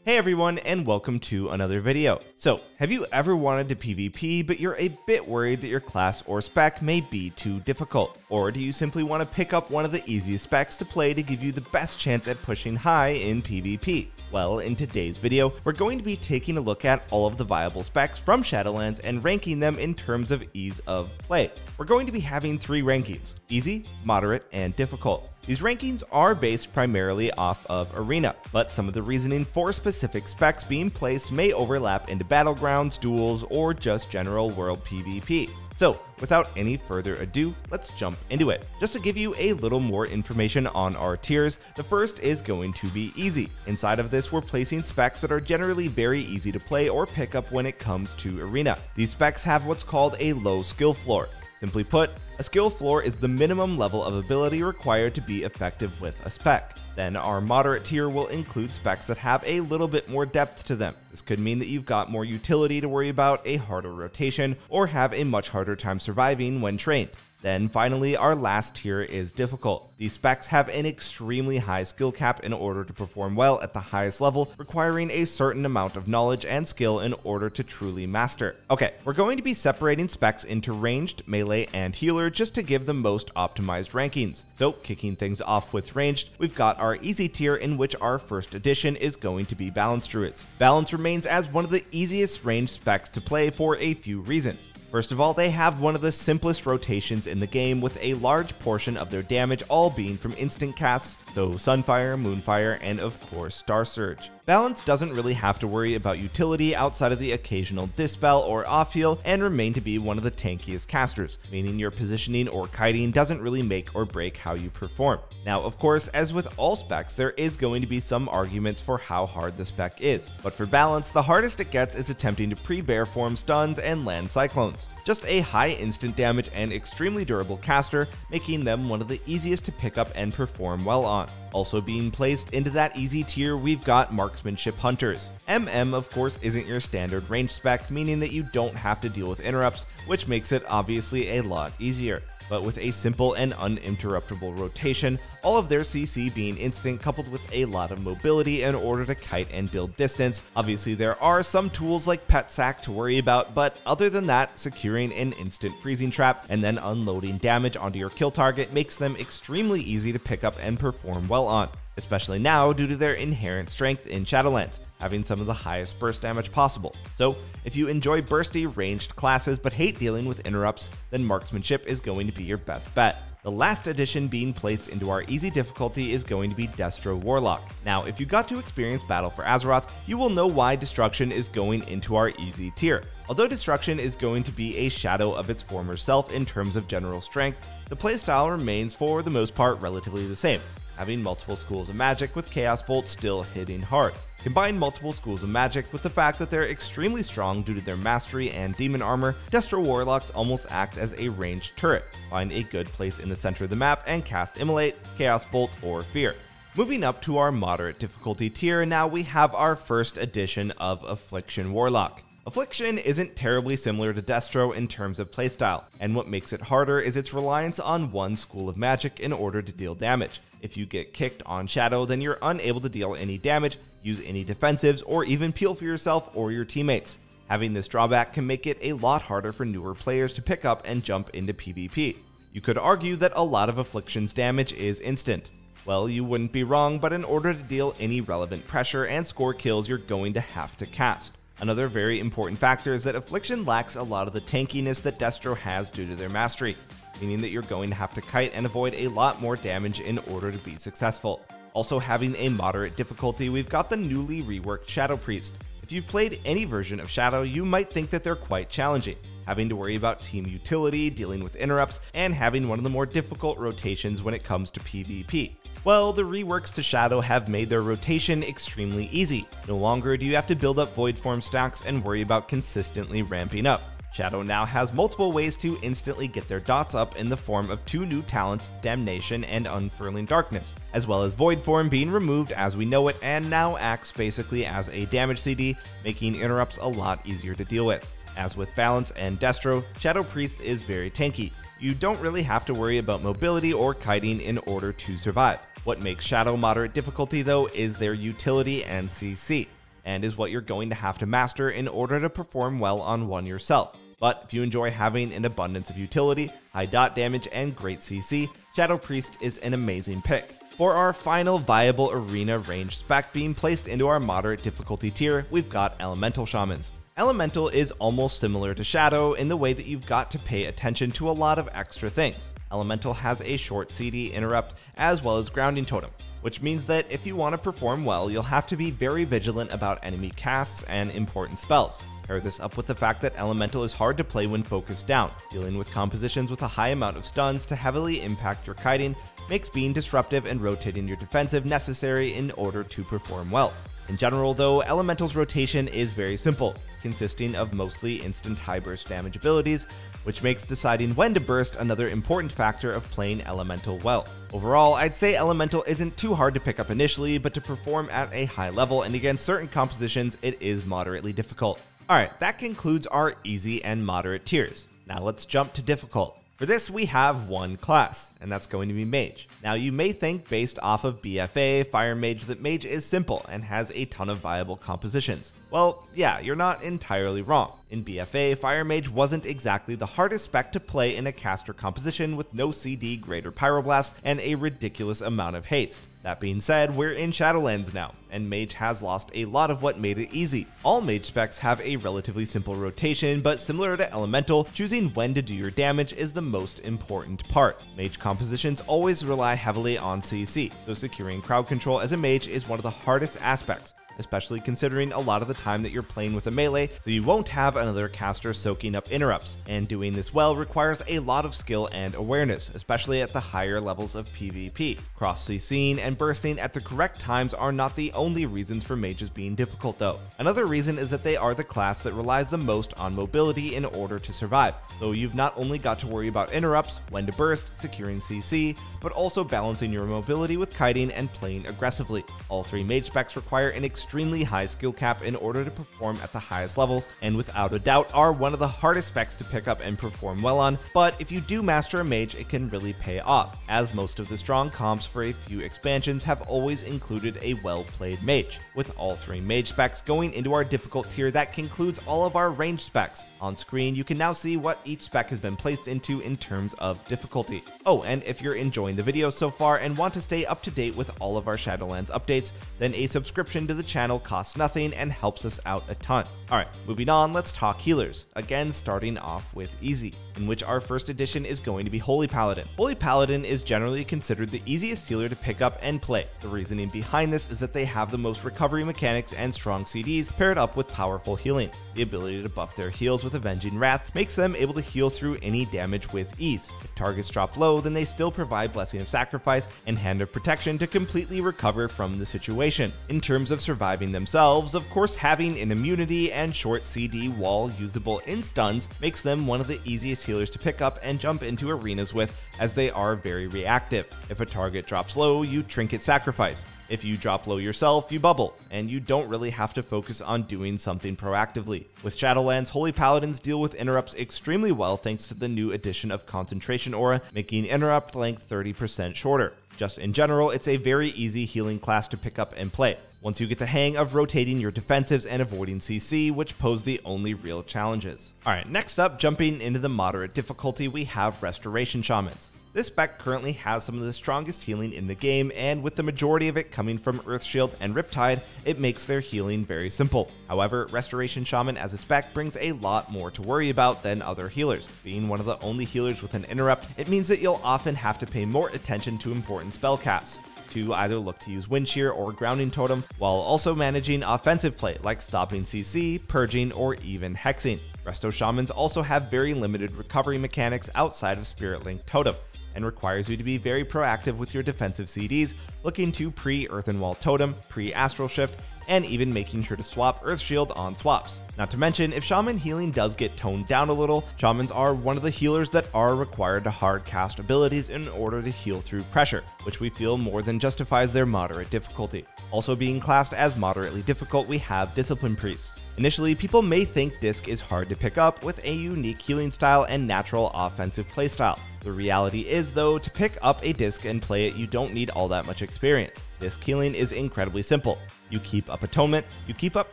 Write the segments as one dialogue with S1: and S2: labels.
S1: Hey everyone, and welcome to another video. So, have you ever wanted to PvP, but you're a bit worried that your class or spec may be too difficult? Or do you simply want to pick up one of the easiest specs to play to give you the best chance at pushing high in PvP? Well, in today's video, we're going to be taking a look at all of the viable specs from Shadowlands and ranking them in terms of ease of play. We're going to be having 3 rankings: easy, moderate, and difficult. These rankings are based primarily off of Arena, but some of the reasoning for specific specs being placed may overlap into battlegrounds, duels, or just general world PvP. So, without any further ado, let's jump into it. Just to give you a little more information on our tiers, the first is going to be easy. Inside of this, we're placing specs that are generally very easy to play or pick up when it comes to Arena. These specs have what's called a low skill floor. Simply put, a skill floor is the minimum level of ability required to be effective with a spec. Then our moderate tier will include specs that have a little bit more depth to them. This could mean that you've got more utility to worry about, a harder rotation, or have a much harder time surviving when trained. Then finally, our last tier is difficult. These specs have an extremely high skill cap in order to perform well at the highest level, requiring a certain amount of knowledge and skill in order to truly master. Okay, we're going to be separating specs into ranged, melee, and healer just to give the most optimized rankings. So kicking things off with ranged, we've got our easy tier, in which our first addition is going to be Balance Druids. Balance remains as one of the easiest ranged specs to play for a few reasons. First of all, they have one of the simplest rotations in the game, with a large portion of their damage all being from instant casts, so Sunfire, Moonfire, and of course Star Surge. Balance doesn't really have to worry about utility outside of the occasional Dispel or off heal, and remain to be one of the tankiest casters, meaning your positioning or kiting doesn't really make or break how you perform. Now, of course, as with all specs, there is going to be some arguments for how hard the spec is, but for Balance, the hardest it gets is attempting to pre-bear form stuns and land cyclones. Just a high instant damage and extremely durable caster, making them one of the easiest to pick up and perform well on. Also being placed into that easy tier, we've got Marksmanship Hunters. MM, of course, isn't your standard range spec, meaning that you don't have to deal with interrupts, which makes it obviously a lot easier. But with a simple and uninterruptible rotation, all of their CC being instant, coupled with a lot of mobility in order to kite and build distance. Obviously there are some tools like Pet Sack to worry about, but other than that, securing an instant freezing trap and then unloading damage onto your kill target makes them extremely easy to pick up and perform well on, especially now due to their inherent strength in Shadowlands, having some of the highest burst damage possible. So if you enjoy bursty ranged classes but hate dealing with interrupts, then Marksmanship is going to be your best bet. The last addition being placed into our easy difficulty is going to be Destro Warlock. Now, if you got to experience Battle for Azeroth, you will know why Destruction is going into our easy tier. Although Destruction is going to be a shadow of its former self in terms of general strength, the playstyle remains for the most part relatively the same, having multiple schools of magic with Chaos Bolt still hitting hard. Combine multiple schools of magic with the fact that they're extremely strong due to their mastery and demon armor, Destro Warlocks almost act as a ranged turret. Find a good place in the center of the map and cast Immolate, Chaos Bolt, or Fear. Moving up to our moderate difficulty tier, now we have our first edition of Affliction Warlock. Affliction isn't terribly similar to Destro in terms of playstyle, and what makes it harder is its reliance on one school of magic in order to deal damage. If you get kicked on Shadow, then you're unable to deal any damage, use any defensives, or even peel for yourself or your teammates. Having this drawback can make it a lot harder for newer players to pick up and jump into PvP. You could argue that a lot of Affliction's damage is instant. Well, you wouldn't be wrong, but in order to deal any relevant pressure and score kills, you're going to have to cast. Another very important factor is that Affliction lacks a lot of the tankiness that Destro has due to their mastery, meaning that you're going to have to kite and avoid a lot more damage in order to be successful. Also having a moderate difficulty, we've got the newly reworked Shadow Priest. If you've played any version of Shadow, you might think that they're quite challenging, having to worry about team utility, dealing with interrupts, and having one of the more difficult rotations when it comes to PvP. Well, the reworks to Shadow have made their rotation extremely easy. No longer do you have to build up void form stacks and worry about consistently ramping up. Shadow now has multiple ways to instantly get their dots up in the form of 2 new talents, Damnation and Unfurling Darkness, as well as Void Form being removed as we know it and now acts basically as a damage CD, making interrupts a lot easier to deal with. As with Balance and Destro, Shadow Priest is very tanky, you don't really have to worry about mobility or kiting in order to survive. What makes Shadow moderate difficulty though is their utility and CC, and is what you're going to have to master in order to perform well on one yourself. But if you enjoy having an abundance of utility, high dot damage, and great CC, Shadow Priest is an amazing pick. For our final viable arena range spec being placed into our moderate difficulty tier, we've got Elemental Shamans. Elemental is almost similar to Shadow in the way that you've got to pay attention to a lot of extra things. Elemental has a short CD interrupt as well as grounding totem, which means that if you want to perform well, you'll have to be very vigilant about enemy casts and important spells. Pair this up with the fact that Elemental is hard to play when focused down. Dealing with compositions with a high amount of stuns to heavily impact your kiting makes being disruptive and rotating your defensive necessary in order to perform well. In general though, Elemental's rotation is very simple, consisting of mostly instant high burst damage abilities, which makes deciding when to burst another important factor of playing Elemental well. Overall, I'd say Elemental isn't too hard to pick up initially, but to perform at a high level and against certain compositions, it is moderately difficult. Alright, that concludes our easy and moderate tiers. Now let's jump to difficult. For this, we have one class, and that's going to be Mage. Now you may think based off of BFA, Fire Mage, that Mage is simple and has a ton of viable compositions. Well, yeah, you're not entirely wrong. In BFA, Fire Mage wasn't exactly the hardest spec to play in a caster composition with no CD, greater Pyroblast, and a ridiculous amount of haste. That being said, we're in Shadowlands now, and Mage has lost a lot of what made it easy. All Mage specs have a relatively simple rotation, but similar to Elemental, choosing when to do your damage is the most important part. Mage compositions always rely heavily on CC, so securing crowd control as a Mage is one of the hardest aspects, especially considering a lot of the time that you're playing with a melee, so you won't have another caster soaking up interrupts, and doing this well requires a lot of skill and awareness, especially at the higher levels of PvP. Cross-CCing and bursting at the correct times are not the only reasons for mages being difficult though. Another reason is that they are the class that relies the most on mobility in order to survive, so you've not only got to worry about interrupts, when to burst, securing CC, but also balancing your mobility with kiting and playing aggressively. All three mage specs require an extremely high skill cap in order to perform at the highest levels, and without a doubt are one of the hardest specs to pick up and perform well on, but if you do master a mage, it can really pay off, as most of the strong comps for a few expansions have always included a well-played mage. With all three mage specs going into our difficult tier, that concludes all of our range specs. On screen, you can now see what each spec has been placed into in terms of difficulty. Oh, and if you're enjoying the video so far and want to stay up to date with all of our Shadowlands updates, then a subscription to the channel costs nothing and helps us out a ton. Alright, moving on, let's talk healers. Again, starting off with easy, in which our first addition is going to be Holy Paladin. Holy Paladin is generally considered the easiest healer to pick up and play. The reasoning behind this is that they have the most recovery mechanics and strong CDs paired up with powerful healing. The ability to buff their heals with Avenging Wrath makes them able to heal through any damage with ease. If targets drop low, then they still provide Blessing of Sacrifice and Hand of Protection to completely recover from the situation. In terms of surviving themselves, of course having an immunity and short CD while usable in stuns makes them one of the easiest healers to pick up and jump into arenas with, as they are very reactive. If a target drops low, you Trinket Sacrifice. If you drop low yourself, you bubble, and you don't really have to focus on doing something proactively. With Shadowlands, Holy Paladins deal with interrupts extremely well thanks to the new addition of Concentration Aura, making interrupt length 30% shorter. Just in general, it's a very easy healing class to pick up and play, once you get the hang of rotating your defensives and avoiding CC, which pose the only real challenges. Alright, next up, jumping into the moderate difficulty, we have Restoration Shamans. This spec currently has some of the strongest healing in the game, and with the majority of it coming from Earthshield and Riptide, it makes their healing very simple. However, Restoration Shaman as a spec brings a lot more to worry about than other healers. Being one of the only healers with an interrupt, it means that you'll often have to pay more attention to important spell casts, to either look to use Wind Shear or Grounding Totem, while also managing offensive play like stopping CC, purging, or even hexing. Resto Shamans also have very limited recovery mechanics outside of Spirit Link Totem, and requires you to be very proactive with your defensive CDs, looking to pre-Earthen Wall Totem, pre-Astral Shift, and even making sure to swap Earth Shield on swaps. Not to mention, if Shaman healing does get toned down a little, Shamans are one of the healers that are required to hard cast abilities in order to heal through pressure, which we feel more than justifies their moderate difficulty. Also being classed as moderately difficult, we have Discipline Priests. Initially, people may think Disc is hard to pick up with a unique healing style and natural offensive playstyle. The reality is though, to pick up a Disc and play it, you don't need all that much experience. Disc healing is incredibly simple. You keep up Atonement, you keep up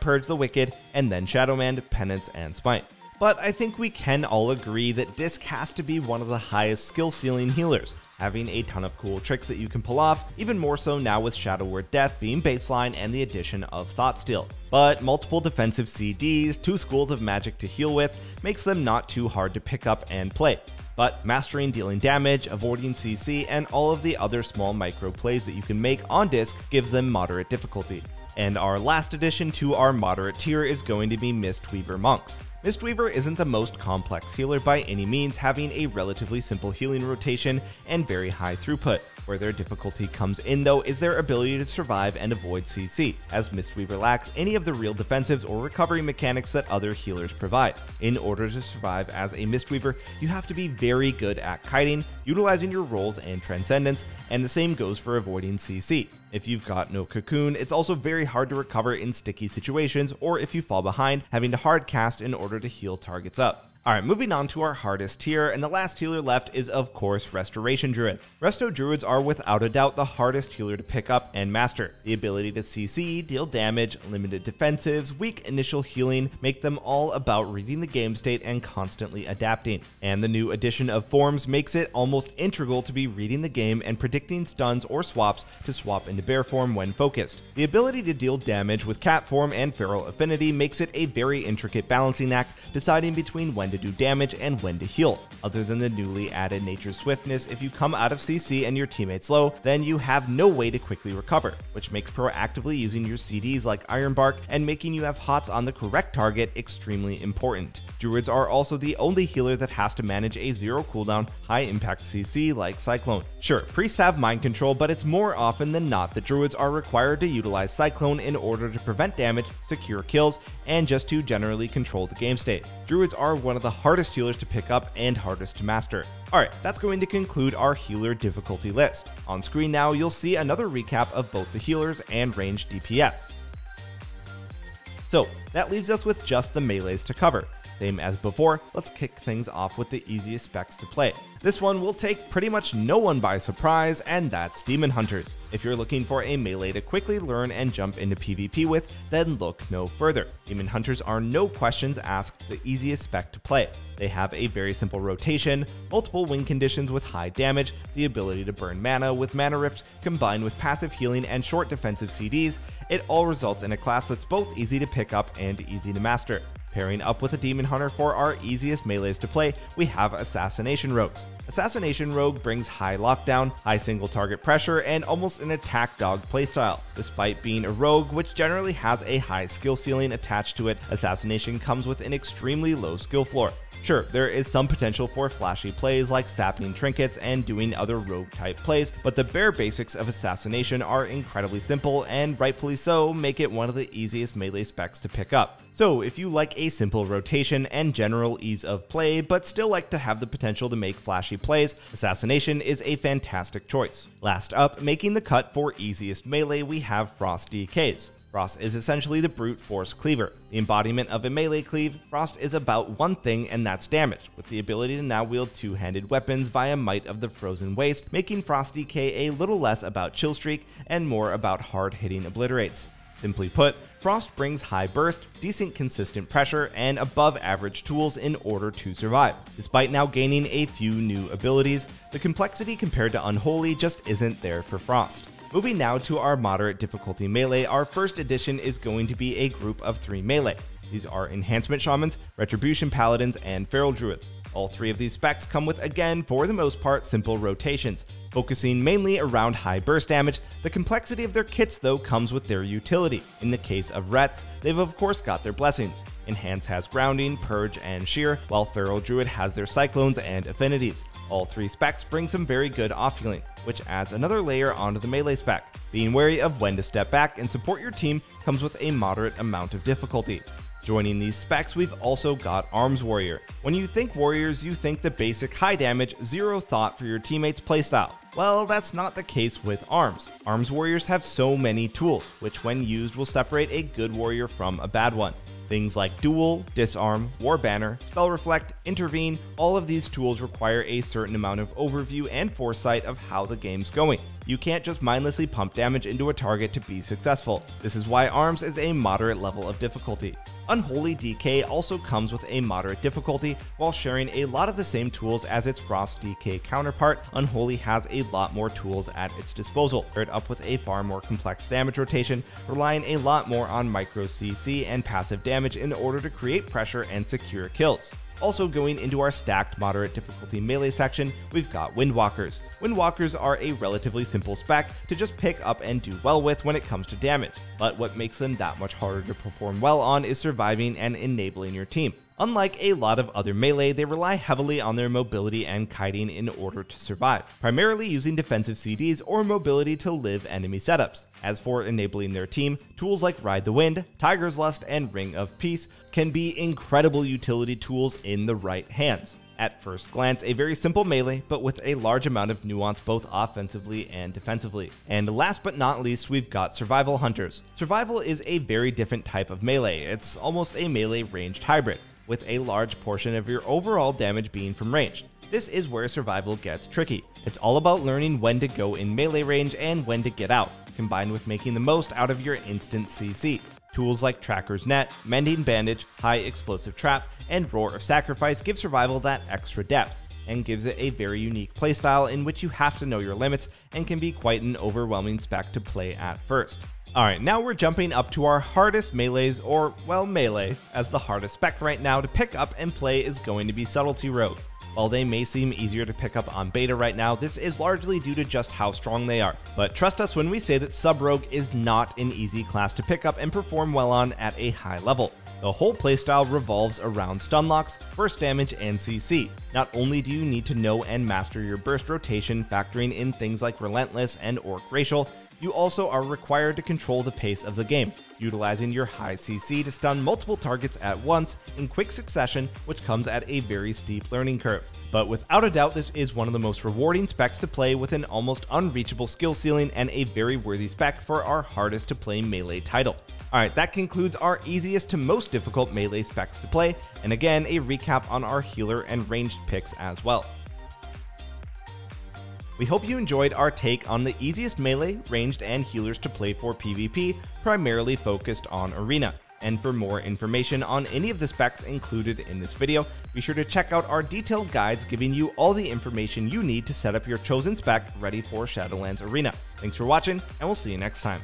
S1: Purge the Wicked, and then Shadowland, Penance, and Smite. But I think we can all agree that Disc has to be one of the highest skill ceiling healers, having a ton of cool tricks that you can pull off, even more so now with Shadow Word Death being baseline and the addition of Thoughtsteal. But multiple defensive CDs, 2 schools of magic to heal with, makes them not too hard to pick up and play. But mastering dealing damage, avoiding CC, and all of the other small micro plays that you can make on Disc gives them moderate difficulty. And our last addition to our moderate tier is going to be Mistweaver Monks. Mistweaver isn't the most complex healer by any means, having a relatively simple healing rotation and very high throughput. Where their difficulty comes in though is their ability to survive and avoid CC, as Mistweaver lacks any of the real defensives or recovery mechanics that other healers provide. In order to survive as a Mistweaver, you have to be very good at kiting, utilizing your rolls and transcendence, and the same goes for avoiding CC. If you've got no cocoon, it's also very hard to recover in sticky situations, or if you fall behind, having to hard cast in order to heal targets up. Alright, moving on to our hardest tier, and the last healer left is of course Restoration Druid. Resto Druids are without a doubt the hardest healer to pick up and master. The ability to CC, deal damage, limited defensives, weak initial healing make them all about reading the game state and constantly adapting. And the new addition of Forms makes it almost integral to be reading the game and predicting stuns or swaps to swap into Bear Form when focused. The ability to deal damage with Cat Form and Feral Affinity makes it a very intricate balancing act, deciding between when to do damage and when to heal. Other than the newly added Nature's Swiftness, if you come out of CC and your teammate's low, then you have no way to quickly recover, which makes proactively using your CDs like Ironbark and making you have HOTS on the correct target extremely important. Druids are also the only healer that has to manage a 0 cooldown, high impact CC like Cyclone. Sure, priests have mind control, but it's more often than not that druids are required to utilize Cyclone in order to prevent damage, secure kills, and just to generally control the game state. Druids are one of the hardest healers to pick up and hardest to master. Alright, that's going to conclude our healer difficulty list. On screen now, you'll see another recap of both the healers and ranged DPS. So, that leaves us with just the melees to cover. Same as before, let's kick things off with the easiest specs to play. This one will take pretty much no one by surprise, and that's Demon Hunters. If you're looking for a melee to quickly learn and jump into PvP with, then look no further. Demon Hunters are no questions asked the easiest spec to play. They have a very simple rotation, multiple win conditions with high damage, the ability to burn mana with Mana Rift combined with passive healing and short defensive CDs. It all results in a class that's both easy to pick up and easy to master. Pairing up with a Demon Hunter for our easiest melees to play, we have Assassination Rogues. Assassination Rogue brings high lockdown, high single target pressure, and almost an attack dog playstyle. Despite being a rogue, which generally has a high skill ceiling attached to it, Assassination comes with an extremely low skill floor. Sure, there is some potential for flashy plays like sapping trinkets and doing other rogue type plays, but the bare basics of Assassination are incredibly simple and rightfully so make it one of the easiest melee specs to pick up. So if you like a simple rotation and general ease of play but still like to have the potential to make flashy plays, Assassination is a fantastic choice. Last up, making the cut for easiest melee, we have Frost DKs. Frost is essentially the brute force cleaver. The embodiment of a melee cleave, Frost is about one thing, and that's damage, with the ability to now wield two-handed weapons via Might of the Frozen Waste, making Frost DK a little less about chill streak and more about hard-hitting obliterates. Simply put, Frost brings high burst, decent consistent pressure, and above average tools in order to survive. Despite now gaining a few new abilities, the complexity compared to Unholy just isn't there for Frost. Moving now to our moderate difficulty melee, our first addition is going to be a group of 3 melee. These are Enhancement Shamans, Retribution Paladins, and Feral Druids. All 3 of these specs come with, again, for the most part, simple rotations. focusing mainly around high burst damage. The complexity of their kits though comes with their utility. In the case of Rets, they've of course got their blessings. Enhance has Grounding, Purge, and Shear, while Feral Druid has their Cyclones and Affinities. All three specs bring some very good off-healing, which adds another layer onto the melee spec. Being wary of when to step back and support your team comes with a moderate amount of difficulty. Joining these specs, we've also got Arms Warrior. When you think warriors, you think the basic high damage, zero thought for your teammates playstyle. Well, that's not the case with Arms. Arms Warriors have so many tools, which when used will separate a good warrior from a bad one. Things like Duel, Disarm, War Banner, Spell Reflect, Intervene, all of these tools require a certain amount of overview and foresight of how the game's going. You can't just mindlessly pump damage into a target to be successful. This is why Arms is a moderate level of difficulty. Unholy DK also comes with a moderate difficulty, while sharing a lot of the same tools as its Frost DK counterpart. Unholy has a lot more tools at its disposal, paired up with a far more complex damage rotation, relying a lot more on micro CC and passive damage in order to create pressure and secure kills. Also going into our stacked moderate difficulty melee section, we've got Windwalkers. Windwalkers are a relatively simple spec to just pick up and do well with when it comes to damage, but what makes them that much harder to perform well on is surviving and enabling your team. Unlike a lot of other melee, they rely heavily on their mobility and kiting in order to survive, primarily using defensive CDs or mobility to live enemy setups. As for enabling their team, tools like Ride the Wind, Tiger's Lust, and Ring of Peace can be incredible utility tools in the right hands. At first glance, a very simple melee, but with a large amount of nuance both offensively and defensively. And last but not least, we've got Survival Hunters. Survival is a very different type of melee. It's almost a melee ranged hybrid, with a large portion of your overall damage being from range. This is where survival gets tricky. It's all about learning when to go in melee range and when to get out, combined with making the most out of your instant CC. Tools like Tracker's Net, Mending Bandage, High Explosive Trap, and Roar of Sacrifice give survival that extra depth, and gives it a very unique playstyle in which you have to know your limits and can be quite an overwhelming spec to play at first. Alright, now we're jumping up to our hardest melees, or, well, melee, as the hardest spec right now to pick up and play is going to be Subtlety Rogue. While they may seem easier to pick up on beta right now, this is largely due to just how strong they are. But trust us when we say that Sub Rogue is not an easy class to pick up and perform well on at a high level. The whole playstyle revolves around stun locks, burst damage, and CC. Not only do you need to know and master your burst rotation, factoring in things like Relentless and Orc Racial, you also are required to control the pace of the game, utilizing your high CC to stun multiple targets at once in quick succession, which comes at a very steep learning curve. But without a doubt, this is one of the most rewarding specs to play with an almost unreachable skill ceiling and a very worthy spec for our hardest to play melee title. Alright, that concludes our easiest to most difficult melee specs to play, and again, a recap on our healer and ranged picks as well. We hope you enjoyed our take on the easiest melee, ranged, and healers to play for PvP, primarily focused on Arena. And for more information on any of the specs included in this video, be sure to check out our detailed guides giving you all the information you need to set up your chosen spec ready for Shadowlands Arena. Thanks for watching, and we'll see you next time.